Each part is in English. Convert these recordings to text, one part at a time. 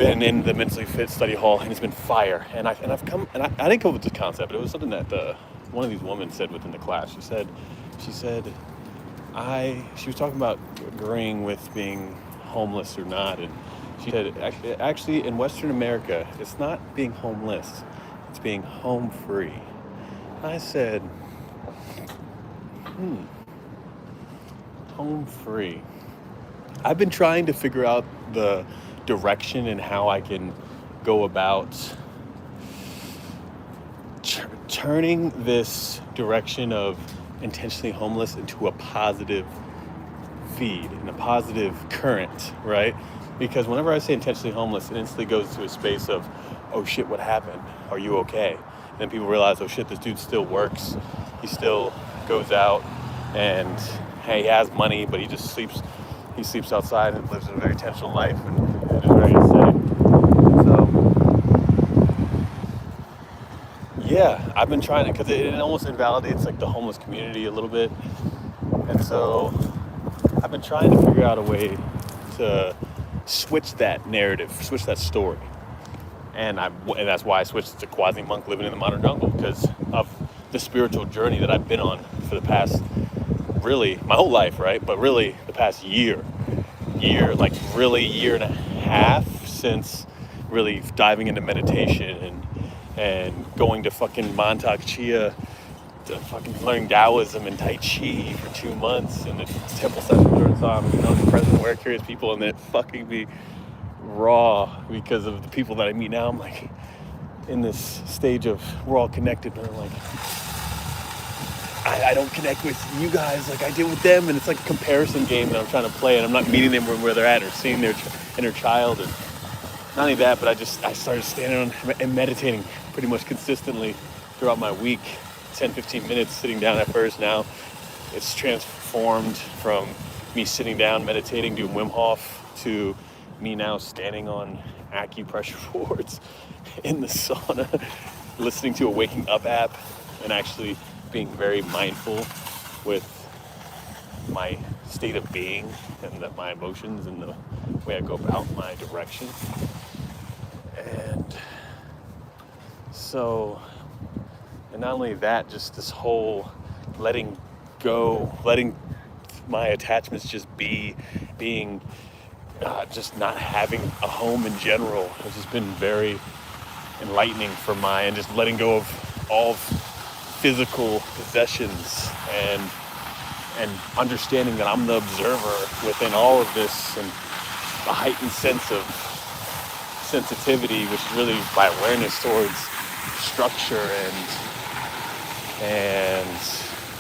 been in the mentally fit study hall, and it's been fire. And I didn't come up with this concept, but it was something that one of these women said within the class. She said, she was talking about agreeing with being homeless or not, and she said, actually, in Western America, it's not being homeless, it's being home free. I said, home free. I've been trying to figure out the direction and how I can go about turning this direction of intentionally homeless into a positive feed and a positive current, right? Because whenever I say intentionally homeless, it instantly goes to a space of, oh shit, what happened? Are you okay? And then people realize, oh shit, this dude still works. He still goes out and he has money, but he just sleeps. He sleeps outside and lives a very intentional life, and it is very insane. So, yeah, I've been trying to, because it almost invalidates like the homeless community a little bit. And so I've been trying to figure out a way to switch that narrative, switch that story. And that's why I switched to Quasi-Monk living in the modern jungle, because of the spiritual journey that I've been on for the past, really, my whole life, right? But really the past year and a half since really diving into meditation and going to fucking Montauk Chia to fucking learn Taoism and Tai Chi for 2 months and the temple sessions during time, present aware curious people, and then it fucking be raw because of the people that I meet now. I'm like in this stage of we're all connected, but I'm like, I don't connect with you guys like I did with them, and it's like a comparison game that I'm trying to play, and I'm not meeting them where they're at or seeing their inner child. And not only that, but I started standing on and meditating pretty much consistently throughout my week, 10-15 minutes sitting down at first. Now it's transformed from me sitting down meditating, doing Wim Hof, to me now standing on acupressure boards in the sauna, listening to a Waking Up app, and actually being very mindful with my state of being and my emotions and the way I go about my direction. And so, and not only that, just this whole letting go, letting my attachments just be, being just not having a home in general has just been very enlightening for and just letting go of all physical possessions and understanding that I'm the observer within all of this, and a heightened sense of sensitivity, which is really my awareness towards structure and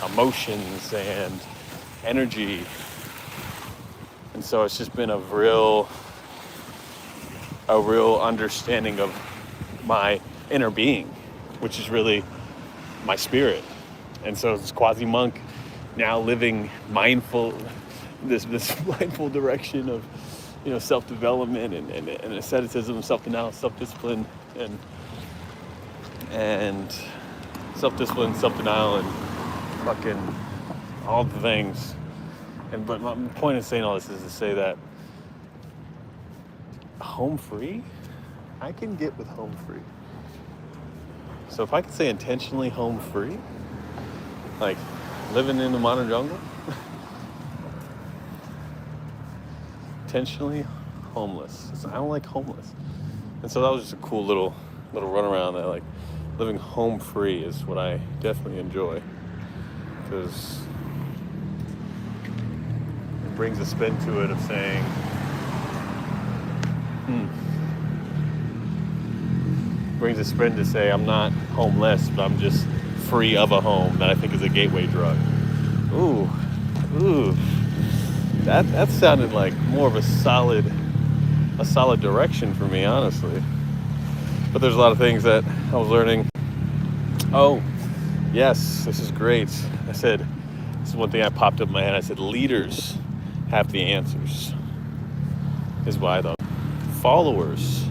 emotions and energy. And so it's just been a real understanding of my inner being, which is really my spirit. And so it's Quasi-Monk now living mindful, this mindful direction of, self-development and asceticism, self-denial, self-discipline, and self-discipline, self-denial, and fucking all the things. But my point in saying all this is to say that home free, I can get with home free. So if I could say intentionally home free, like living in the modern jungle, intentionally homeless. I don't like homeless. And so that was just a cool little runaround that, like, living home free is what I definitely enjoy, because it brings a spin to it of saying, brings a spin to say I'm not homeless, but I'm just free of a home that I think is a gateway drug. Ooh, that sounded like more of a solid direction for me, honestly. But there's a lot of things that I was learning. Oh, yes, this is great. I said, this is one thing that popped up in my head. I said, leaders have the answers, is what I thought. Followers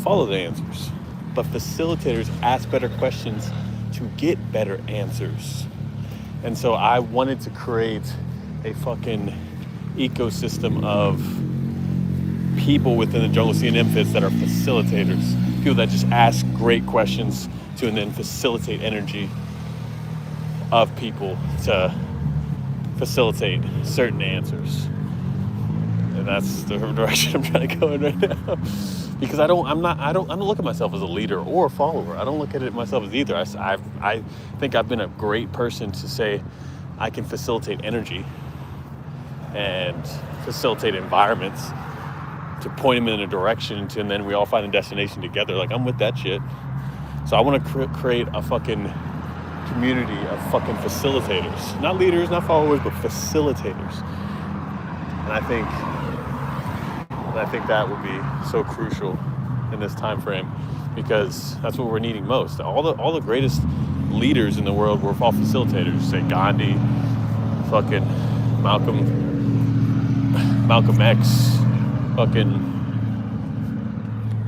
follow the answers, but facilitators ask better questions to get better answers. And so I wanted to create a fucking ecosystem of people within the jungle scene infits that are facilitators, people that just ask great questions to and then facilitate energy of people to facilitate certain answers. And that's the direction I'm trying to go in right now. Because I don't look at myself as a leader or a follower. I don't look at it myself as either. I think I've been a great person to say I can facilitate energy and facilitate environments to point them in a direction and then we all find a destination together. Like, I'm with that shit. So I want to create a fucking community of fucking facilitators. Not leaders, not followers, but facilitators. And I think that would be so crucial in this time frame, because that's what we're needing most. All the greatest leaders in the world were all facilitators. Say Gandhi, fucking Malcolm X, fucking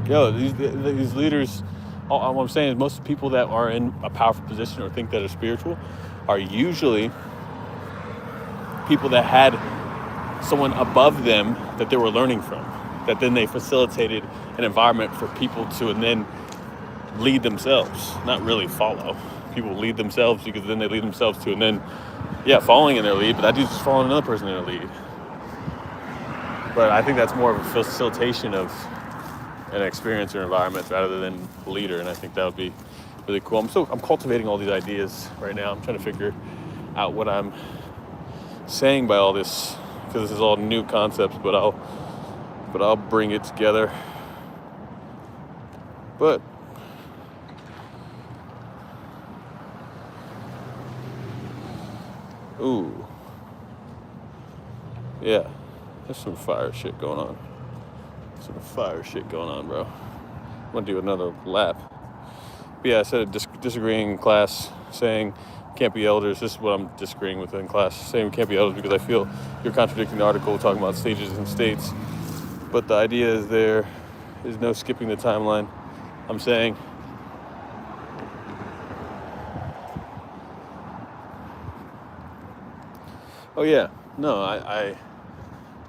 these leaders. All I'm saying is most people that are in a powerful position or think that are spiritual are usually people that had someone above them that they were learning from, that then they facilitated an environment for people to and then lead themselves, not really follow. People lead themselves because then they lead themselves to and then, following in their lead, but that dude's just following another person in their lead. But I think that's more of a facilitation of an experience or environment rather than leader, and I think that would be really cool. I'm cultivating all these ideas right now. I'm trying to figure out what I'm saying by all this, because this is all new concepts, but I'll bring it together. But ooh, yeah, there's some fire shit going on. Bro. I'm gonna do another lap. But yeah, I said disagreeing in class, saying can't be elders. This is what I'm disagreeing with in class, saying we can't be elders because I feel you're contradicting the article talking about stages and states. But the idea is there is no skipping the timeline. I'm saying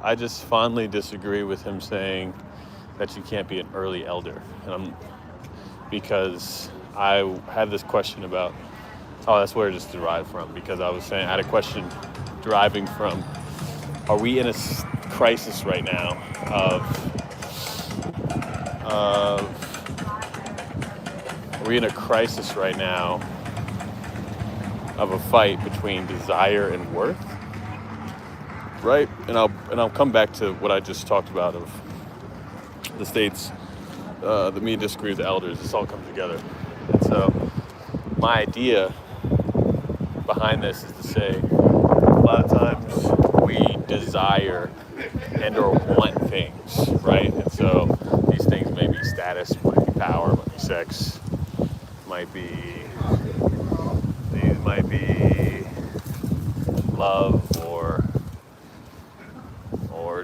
I just fondly disagree with him saying that you can't be an early elder. Because I had this question about, that's where it just derived from, because I had a question deriving from, are we in a crisis right now of a fight between desire and worth? Right? And I'll come back to what I just talked about of the states, the me disagree with the elders. This all comes together. And so my idea behind this is to say a lot of times we desire and or want things, right? And so these things may be status, might be power, might be sex, these might be love or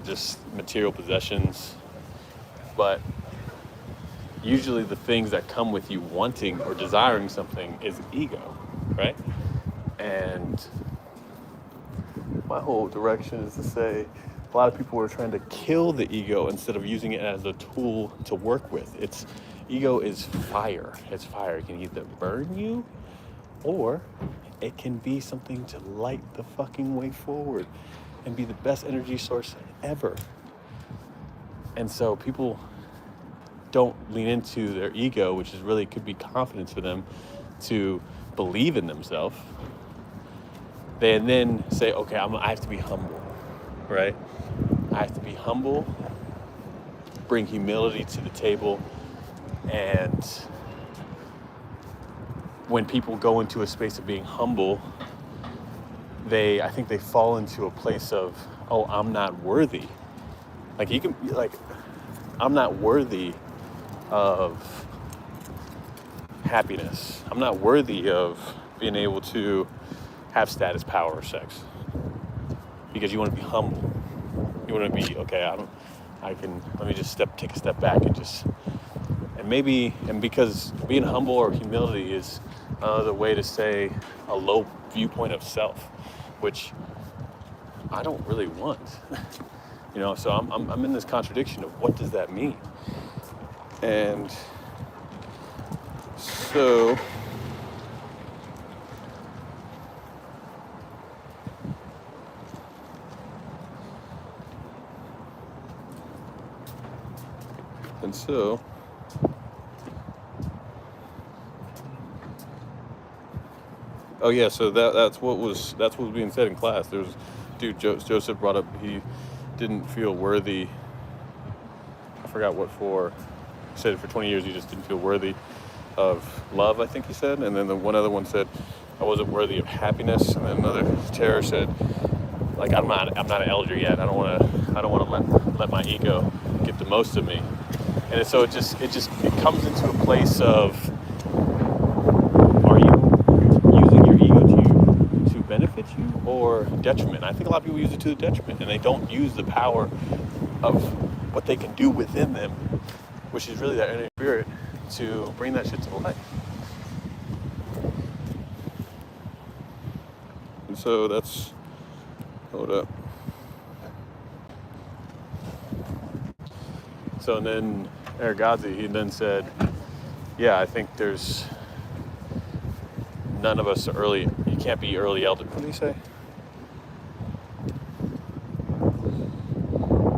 just material possessions. But usually the things that come with you wanting or desiring something is ego, right? And my whole direction is to say a lot of people are trying to kill the ego instead of using it as a tool to work with. Ego is fire. It's fire. It can either burn you or it can be something to light the fucking way forward and be the best energy source ever. And so people don't lean into their ego, which is really could be confidence for them to believe in themselves. They then say, okay, I have to be humble, right? I have to be humble, bring humility to the table. And when people go into a space of being humble, I think they fall into a place of, I'm not worthy. I'm not worthy of happiness. I'm not worthy of being able to have status, power, or sex. Because you want to be humble. You want to be, let me just take a step back and because being humble or humility is another way to say a low viewpoint of self, which I don't really want. So I'm in this contradiction of what does that mean? And so oh yeah, so that's what was being said in class. There was Joseph brought up he didn't feel worthy. I forgot what for. He said for 20 years he just didn't feel worthy of love, I think he said. And then the one other one said I wasn't worthy of happiness. And then another terror said, like, I'm not an elder yet. I don't want to let my ego get the most of me. And so it comes into a place of, are you using your ego to benefit you or detriment? I think a lot of people use it to the detriment, and they don't use the power of what they can do within them, which is really that inner spirit, to bring that shit to life. And so that's, hold up. So and then Aragazi, he then said, yeah, I think there's none of us early, you can't be early elder. What did he say?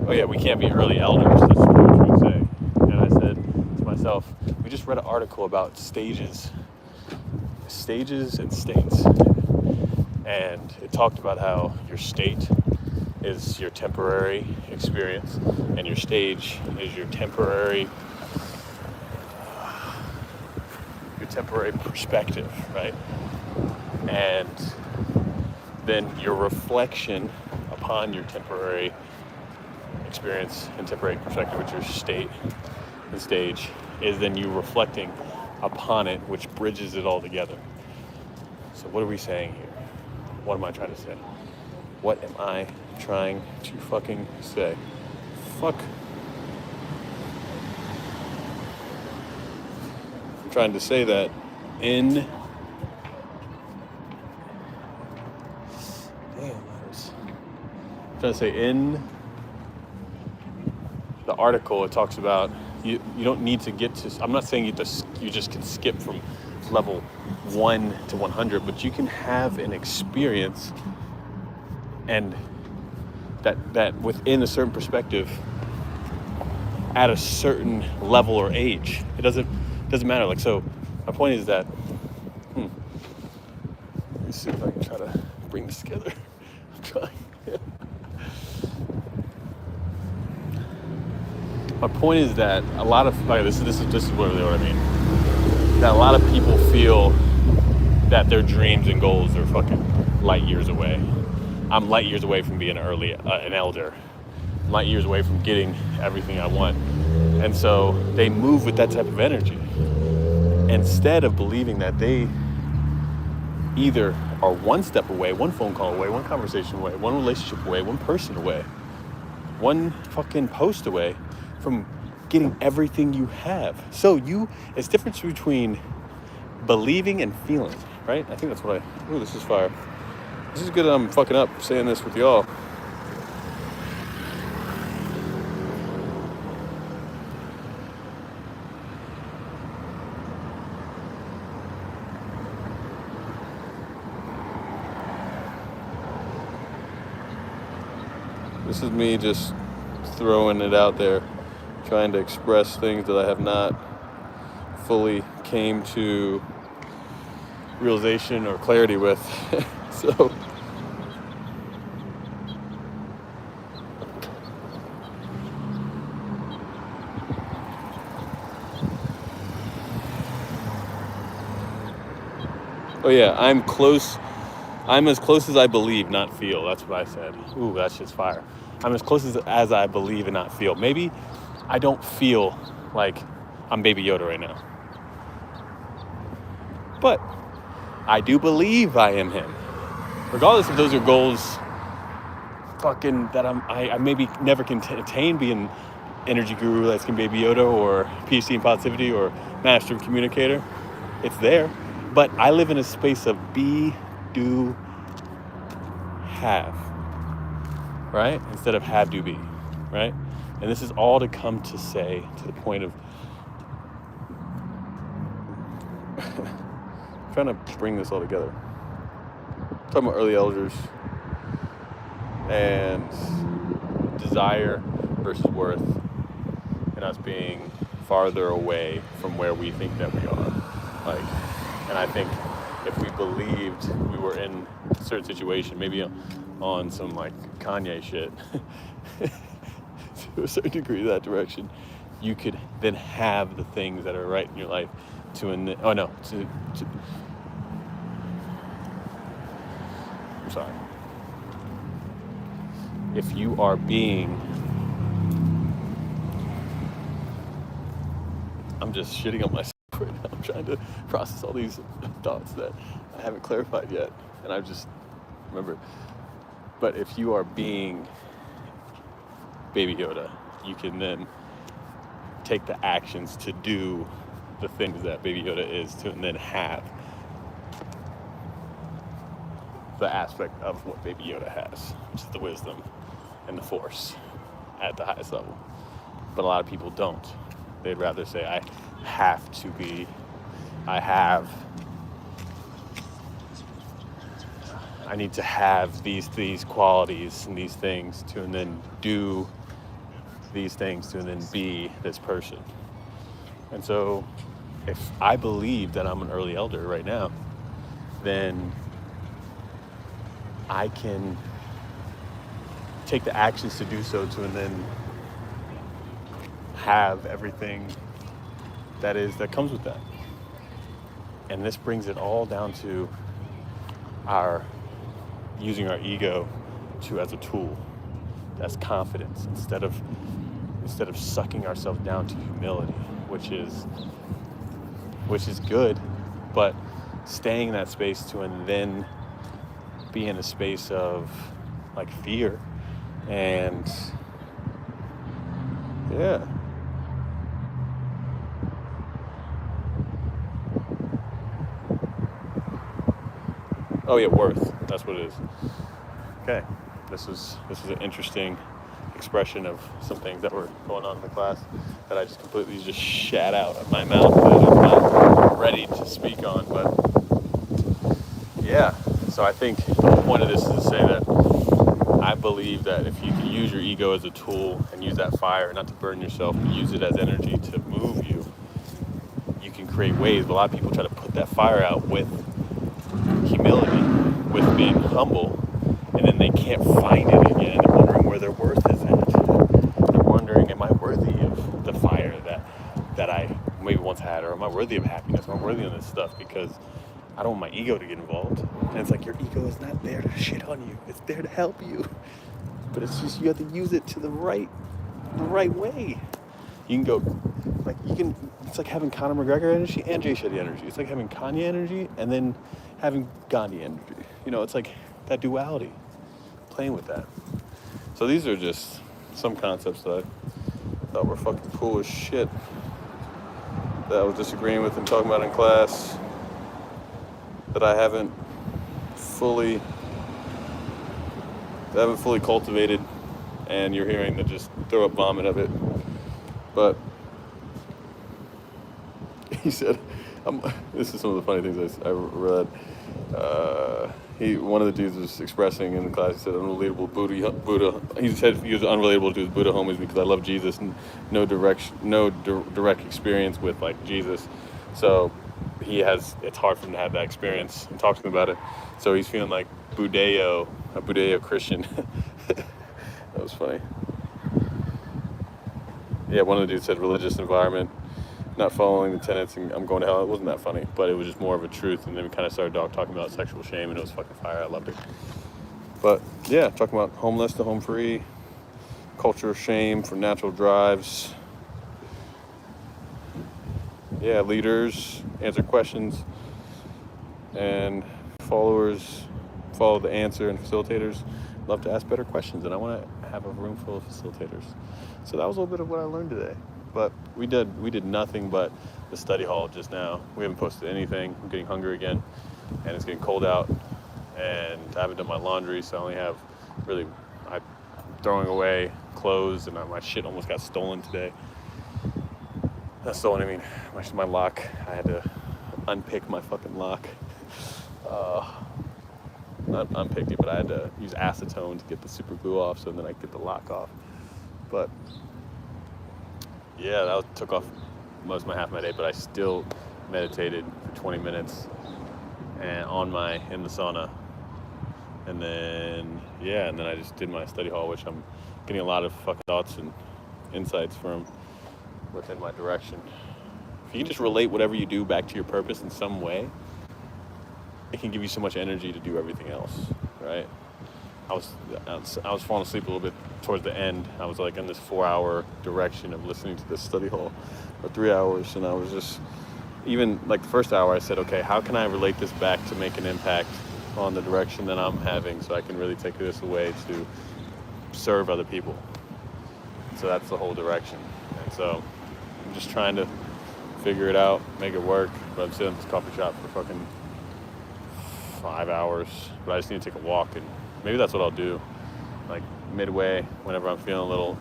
Oh yeah, we can't be early elders, that's what he was trying to say. And I said to myself, we just read an article about stages and states. And it talked about how your state is your temporary experience and your stage is your temporary perspective, right? And then your reflection upon your temporary experience and temporary perspective, which is your state and stage, is then you reflecting upon it, which bridges it all together. So what are we saying here? What am I trying to say? What am I trying to fucking say? Fuck. I'm trying to say that I'm trying to say in the article, it talks about you don't need to get to, I'm not saying you just can skip from level 1 to 100, but you can have an experience and that within a certain perspective at a certain level or age. It doesn't matter. Like, so my point is that let me see if I can try to bring this together. I'm trying. My point is that a lot of, like, this is what I mean. That a lot of people feel that their dreams and goals are fucking light years away. I'm light years away from being an elder. I'm light years away from getting everything I want. And so they move with that type of energy instead of believing that they either are one step away, one phone call away, one conversation away, one relationship away, one person away, one fucking post away from getting everything you have. So it's difference between believing and feeling, right? I think that's what this is fire. This is good that I'm fucking up saying this with y'all. This is me just throwing it out there, trying to express things that I have not fully came to realization or clarity with. So oh yeah, I'm as close as I believe, not feel. That's what I said. Ooh, that shit's fire. I'm as close as I believe and not feel. Maybe I don't feel like I'm Baby Yoda right now, but I do believe I am him. Regardless if those are goals fucking that I maybe never can attain, being energy guru that's can Baby Yoda or PhD in positivity or master communicator. It's there. But I live in a space of be, do, have, right? Instead of have, do, be. right? And this is all to come to say, to the point of trying to bring this all together. Talking about early elders and desire versus worth, and us being farther away from where we think that we are. Like, and I think if we believed we were in a certain situation, maybe on some like Kanye shit, to a certain degree that direction, you could then have the things that are right in your life I'm sorry. If you are being, I'm just shitting on myself right now. I'm trying to process all these thoughts that I haven't clarified yet, and I just remember. But if you are being Baby Yoda, you can then take the actions to do the things that Baby Yoda is to, and then have the aspect of what Baby Yoda has, which is the wisdom and the force at the highest level. But a lot of people don't. They'd rather say, I need to have these qualities and these things to, and then do these things to, and then be this person. And so if I believe that I'm an early elder right now, then I can take the actions to do so to, and then have everything that comes with that. And this brings it all down to using our ego as a tool. That's confidence instead of sucking ourselves down to humility, which is good, but staying in that space to, and then be in a space of like fear and yeah. Oh yeah, worth. That's what it is. Okay, this is an interesting expression of some things that were going on in the class that I just completely shat out of my mouth that I'm not ready to speak on. But yeah, so I think the point of this is to say that I believe that if you can use your ego as a tool and use that fire, not to burn yourself, but use it as energy to move you, you can create waves. But a lot of people try to put that fire out with humility, with being humble, and then they can't find it again. They're wondering where their worth is at. They're wondering, am I worthy of the fire that I maybe once had, or am I worthy of happiness? Am I worthy of this stuff? Because I don't want my ego to get involved. And it's like, your ego is not there to shit on you. It's there to help you. But it's just, you have to use it to the right way. You can go, it's like having Conor McGregor energy and Jay Shetty energy. It's like having Kanye energy and then having Gandhi energy. It's like that duality, playing with that. So these are just some concepts that I thought were fucking cool as shit, that I was disagreeing with and talking about in class, that I haven't fully cultivated, and you're hearing the just throw up vomit of it. But he said, this is some of the funny things I read. One of the dudes was expressing in the class, he said, unrelatable Buddha. He said he was unrelatable to his Buddha homies because I love Jesus and no direct experience with like Jesus. So it's hard for him to have that experience and talk to them about it. So he's feeling like a Buddheo Christian. That was funny. Yeah, one of the dudes said religious environment, not following the tenets, and I'm going to hell. It wasn't that funny, but it was just more of a truth. And then we kind of started talking about sexual shame, and it was fucking fire. I loved it. But yeah, talking about homeless to home free, culture of shame for natural drives. Yeah, leaders answer questions, and followers follow the answer, and facilitators love to ask better questions. And I want to have a room full of facilitators. So that was a little bit of what I learned today. But we did nothing but the study hall just now. We haven't posted anything. I'm getting hungry again, and it's getting cold out, and I haven't done my laundry, so I only have really throwing away clothes, and my shit almost got stolen today. Not stolen, I mean, my lock. I had to unpick my fucking lock. Not unpick it, but I had to use acetone to get the super glue off, so then I could get the lock off. But yeah, that took off most of my half of my day, but I still meditated for 20 minutes and in the sauna. And then I just did my study hall, which I'm getting a lot of fucking thoughts and insights from within my direction. If you can just relate whatever you do back to your purpose in some way, it can give you so much energy to do everything else, right? I was falling asleep a little bit towards the end. I was like in this 4-hour direction of listening to this study hall, or 3 hours, and I was just, even like the first hour I said, okay, how can I relate this back to make an impact on the direction that I'm having, so I can really take this away to serve other people. So that's the whole direction. And so I'm just trying to figure it out, make it work. But I'm sitting at this coffee shop for fucking 5 hours, but I just need to take a walk, and maybe that's what I'll do. Like midway, whenever I'm feeling a little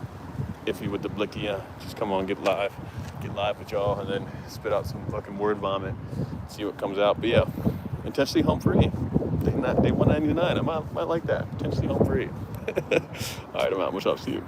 iffy with the blicky, just come on, get live with y'all, and then spit out some fucking word vomit, see what comes out. But yeah, intentionally home free. Day 199. I might like that. Potentially home free. All right, I'm out. Much love. See you.